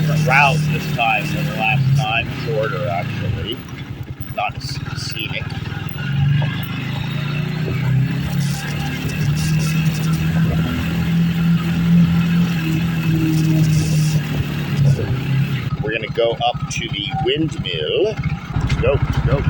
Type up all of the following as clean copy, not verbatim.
different route this time than the last time. Shorter, actually. Not as scenic. We're going to go up to the windmill. Let's go, let's go.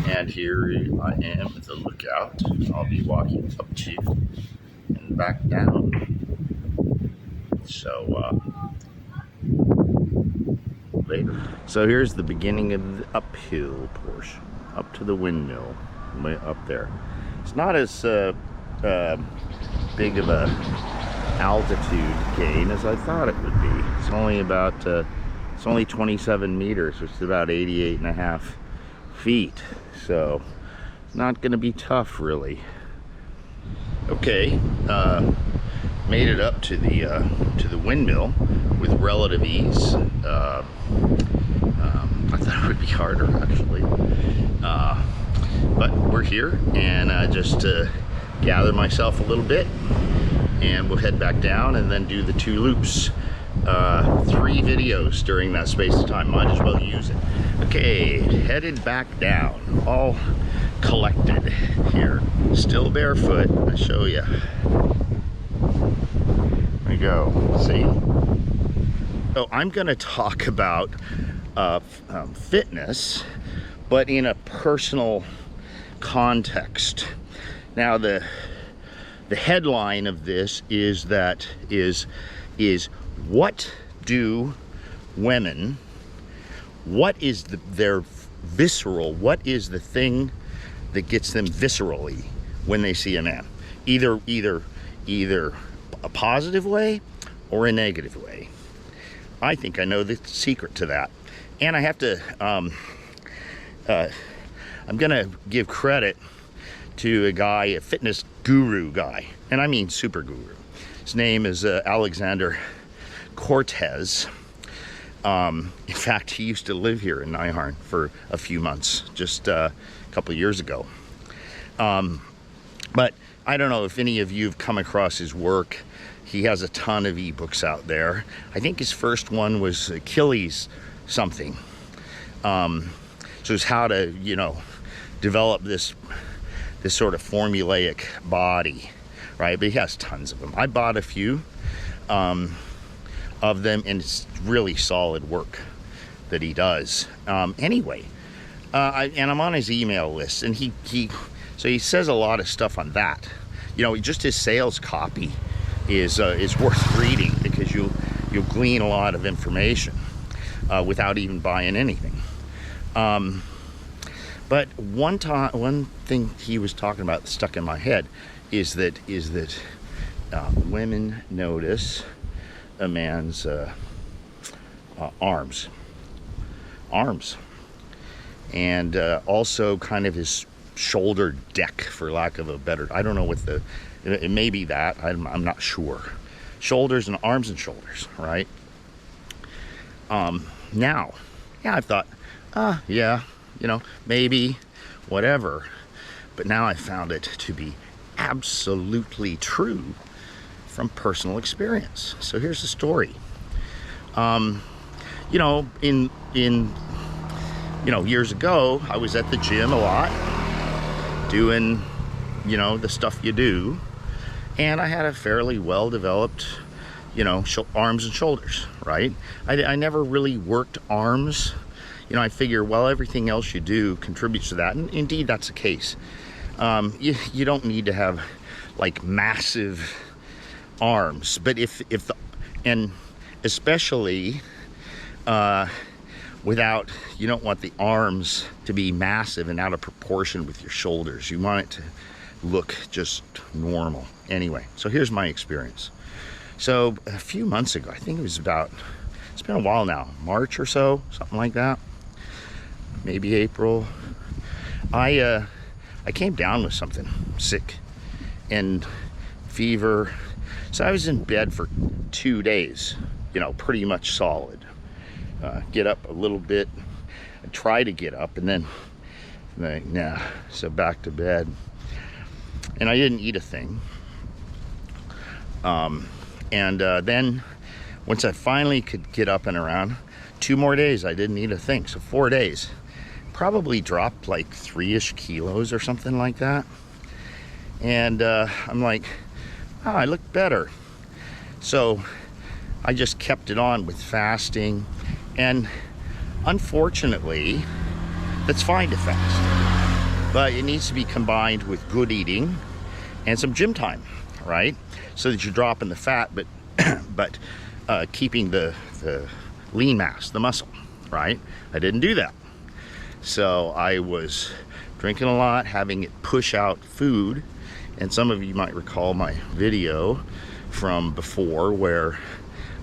And here I am at the lookout. I'll be walking up to and back down. So later. So here's the beginning of the uphill portion, up to the windmill, way up there. It's not as big of a altitude gain as I thought it would be. It's only about it's only 27 meters, which is about 88.5 feet. So not going to be tough, really. Okay, made it up to the windmill with relative ease. I thought it would be harder, actually, but we're here, and just gather myself a little bit, and we'll head back down and then do the 2 loops. 3 videos during that space of time. Might as well use it. Okay, headed back down, all collected here. Still barefoot. I'll show you. There we go. See? So I'm going to talk about fitness, but in a personal context. Now, the headline of this is what do women, what is their visceral, what is the thing that gets them viscerally when they see a man? Either a positive way or a negative way. I think I know the secret to that. And I have to, I'm gonna give credit to a guy, a fitness guru guy, and I mean super guru. His name is Alexander Cortez. In fact, he used to live here in Neiharn for a few months, just a couple of years ago. But I don't know if any of you have come across his work. He has a ton of ebooks out there. I think his first one was Achilles something. So it's how to, develop this sort of formulaic body, right? But he has tons of them. I bought a few of them, and it's really solid work that he does. Anyway, and I'm on his email list, and he says a lot of stuff on that. You know, just his sales copy is worth reading, because you'll glean a lot of information without even buying anything. But one thing he was talking about that stuck in my head is that women notice a man's arms, and also kind of his shoulder deck, for lack of a better, I don't know what it may be that, I'm not sure. Shoulders and arms and shoulders, right? Now, yeah, I thought, yeah, you know, maybe, whatever. But now I found it to be absolutely true from personal experience. So here's the story. You know, in years ago, I was at the gym a lot, doing, you know, the stuff you do, and I had a fairly well-developed, you know, arms and shoulders, right? I never really worked arms. You know, I figure, well, everything else you do contributes to that, and indeed that's the case. You don't need to have like massive arms, but and especially without, you don't want the arms to be massive and out of proportion with your shoulders. You want it to look just normal. Anyway, so here's my experience. So a few months ago, I think it was it's been a while now, March or so, something like that, maybe April, I came down with something, sick and fever. So I was in bed for 2 days, you know, pretty much solid. Get up a little bit, I try to get up, and then like, nah, so back to bed. And I didn't eat a thing. Then once I finally could get up and around, 2 more days I didn't eat a thing. So 4 days. Probably dropped like 3-ish kilos or something like that. And I'm like, oh, I look better. So I just kept it on with fasting. And unfortunately, that's fine to fast, but it needs to be combined with good eating and some gym time, right? So that you're dropping the fat, but keeping the lean mass, the muscle, right? I didn't do that. So I was drinking a lot, having it push out food. And some of you might recall my video from before where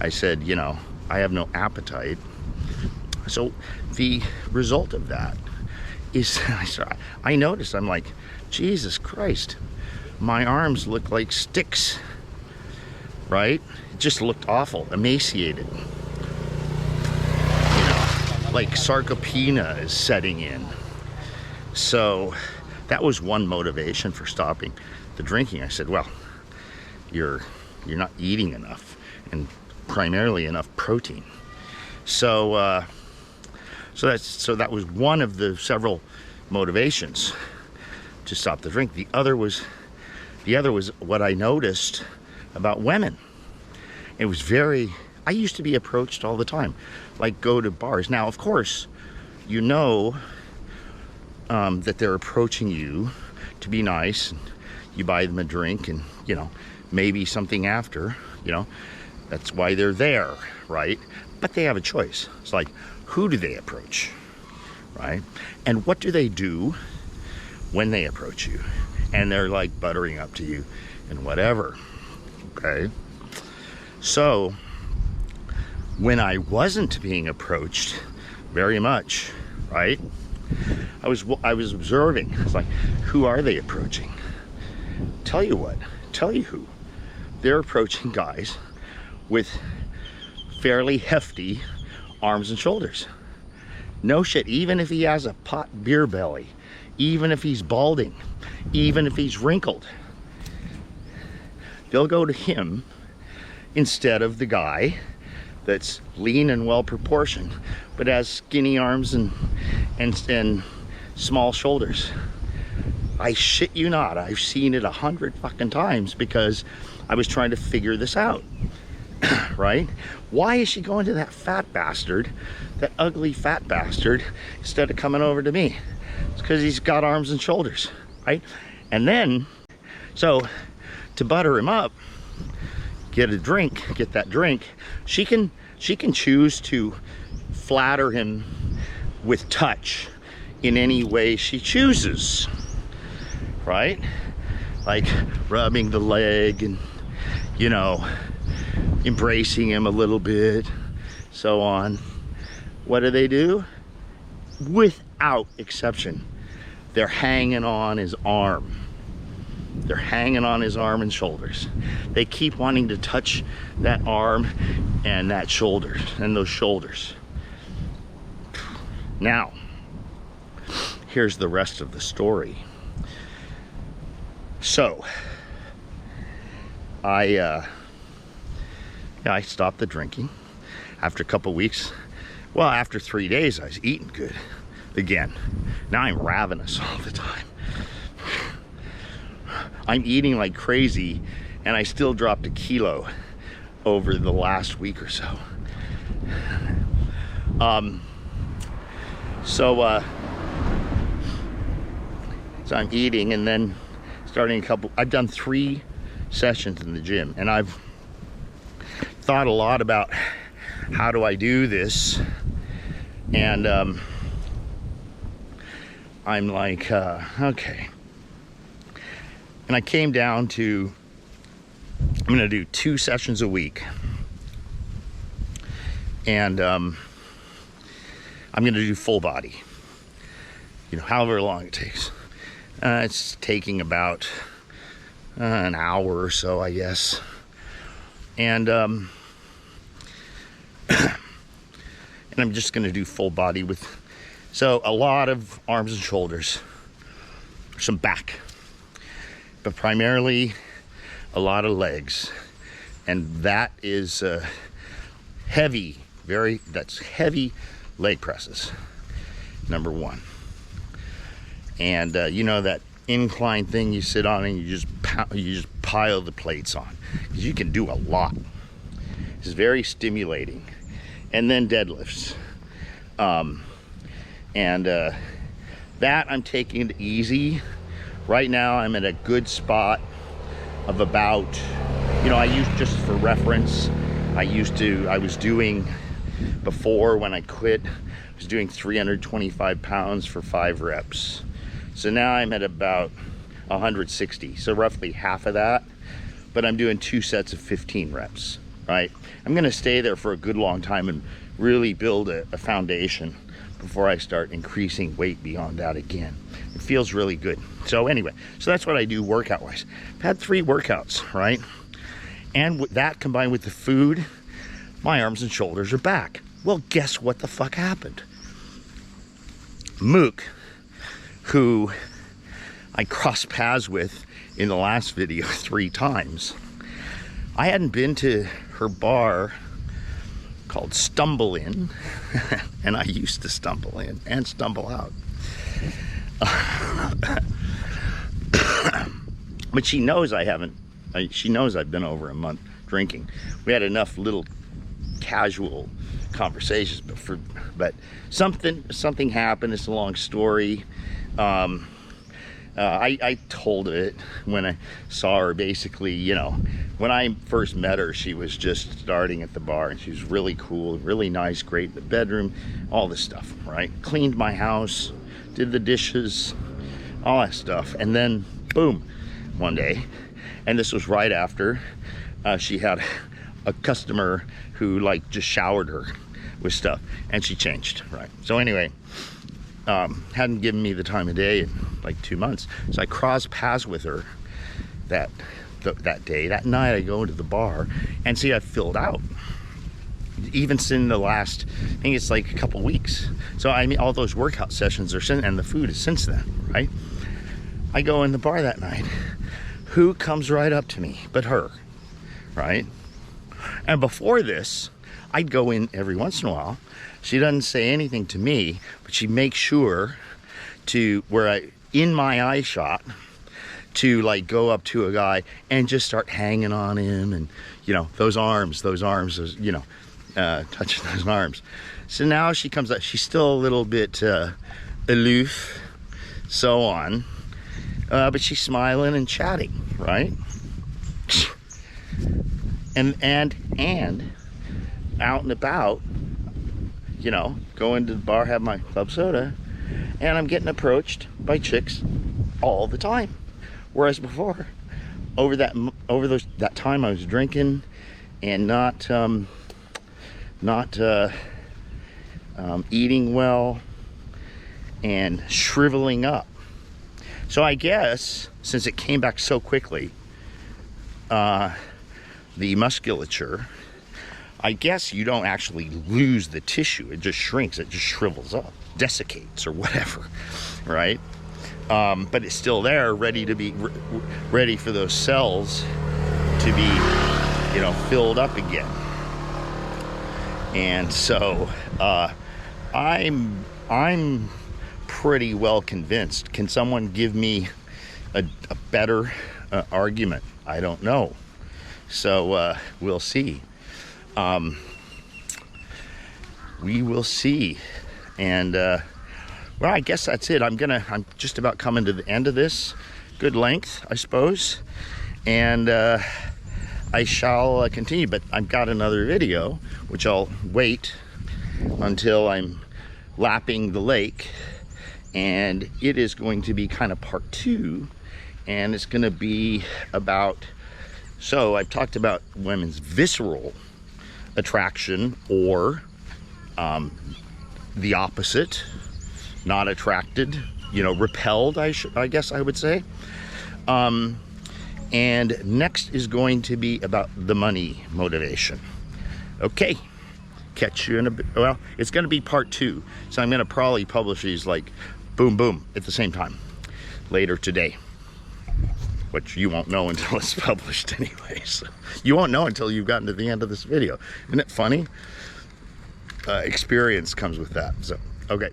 I said, you know, I have no appetite. So the result of that is I noticed, I'm like, Jesus Christ, my arms look like sticks, right? It just looked awful, emaciated. You know, like sarcopenia is setting in. So that was one motivation for stopping the drinking. I said, well, you're not eating enough, and primarily enough protein. So that was one of the several motivations to stop the drink. The other was what I noticed about women. It was I used to be approached all the time, like go to bars. Now, of course, you know that they're approaching you to be nice, and you buy them a drink, and, you know, maybe something after, you know, that's why they're there, right? But they have a choice. It's like, who do they approach, right? And what do they do when they approach you? And they're like buttering up to you and whatever, okay? So when I wasn't being approached very much, right? I was observing. It's like, who are they approaching? Tell you who. They're approaching guys with fairly hefty arms and shoulders. No shit, even if he has a pot beer belly, even if he's balding, even if he's wrinkled, they'll go to him instead of the guy that's lean and well proportioned, but has skinny arms and small shoulders. I shit you not, I've seen it 100 fucking times because I was trying to figure this out, right? Why is she going to that fat bastard, that ugly fat bastard, instead of coming over to me? It's because he's got arms and shoulders, right? And then, so to butter him up, get a drink, get that drink, she can choose to flatter him with touch in any way she chooses, right? Like rubbing the leg and, you know, embracing him a little bit, so on. What do? Without exception, they're hanging on his arm. They're hanging on his arm and shoulders. They keep wanting to touch that arm and that shoulder and those shoulders. Now, here's the rest of the story. So, I stopped the drinking after a couple weeks. Well, after 3 days, I was eating good again. Now I'm ravenous all the time. I'm eating like crazy, and I still dropped 1 kilo over the last week or so. So I'm eating, and then starting I've done 3 sessions in the gym, and I've thought a lot about how do I do this, and I'm like, okay. And I came down to, I'm gonna do 2 sessions a week, and I'm gonna do full body, you know, however long it takes. It's taking about an hour or so, I guess. And and I'm just gonna do full body with, so a lot of arms and shoulders, some back, but primarily a lot of legs. And that is heavy, that's heavy leg presses, number 1. And you know that incline thing you sit on and you just pile the plates on, because you can do a lot. It's very stimulating. And then deadlifts, that I'm taking it easy. Right now I'm at a good spot of about, you know, I use, just for reference, I was doing, before when I quit, I was doing 325 pounds for 5 reps. So now I'm at about 160, so roughly half of that, but I'm doing 2 sets of 15 reps, right? I'm gonna stay there for a good long time and really build a foundation before I start increasing weight beyond that again. It feels really good. So anyway, so that's what I do workout wise. I've had 3 workouts, right? And with that combined with the food, my arms and shoulders are back. Well, guess what the fuck happened? Mook, who I crossed paths with in the last video 3 times. I hadn't been to her bar called Stumble In, and I used to stumble in and stumble out. But she knows she knows I've been over a month drinking. We had enough little casual conversations, but something happened. It's a long story. I told it when I saw her. Basically, you know, when I first met her, she was just starting at the bar, and she was really cool, really nice, great in the bedroom, all this stuff, right? Cleaned my house, did the dishes, all that stuff. And then boom, one day, and this was right after she had a customer who like just showered her with stuff, and she changed, right? So anyway, hadn't given me the time of day in like 2 months, so I crossed paths with her that day. That night I go into the bar and see I've filled out, even in the last, I think it's like a couple weeks. So I mean, all those workout sessions are and the food is since then, right? I go in the bar that night. Who comes right up to me but her, right? And before this, I'd go in every once in a while. She doesn't say anything to me, but she makes sure to where I, in my eye shot, to like go up to a guy and just start hanging on him, and you know, those arms, those, you know, touching those arms. So now she comes up, she's still a little bit aloof, so on, but she's smiling and chatting, right? And out and about, you know, going to the bar, have my club soda, and I'm getting approached by chicks all the time. Whereas before, over that time I was drinking and not eating well and shriveling up. So I guess since it came back so quickly, the musculature, I guess you don't actually lose the tissue, it just shrinks, it just shrivels up, desiccates or whatever, right? But it's still there, ready to be ready for those cells to be, you know, filled up again. And so I'm pretty well convinced. Can someone give me a better argument? I don't know. So we'll see. We will see. And well, I guess that's it. I'm just about coming to the end of this. Good length, I suppose. And I shall continue, but I've got another video, which I'll wait until I'm lapping the lake. And it is going to be kind of part 2. And it's going to be about, so I've talked about women's visceral attraction, or the opposite, not attracted, you know, repelled, I guess I would say. And next is going to be about the money motivation. Okay, catch you in a bit. Well, it's going to be part 2, so I'm going to probably publish these like boom boom at the same time later today, which you won't know until it's published anyway. So you won't know until you've gotten to the end of this video. Isn't it funny? Experience comes with that. So okay.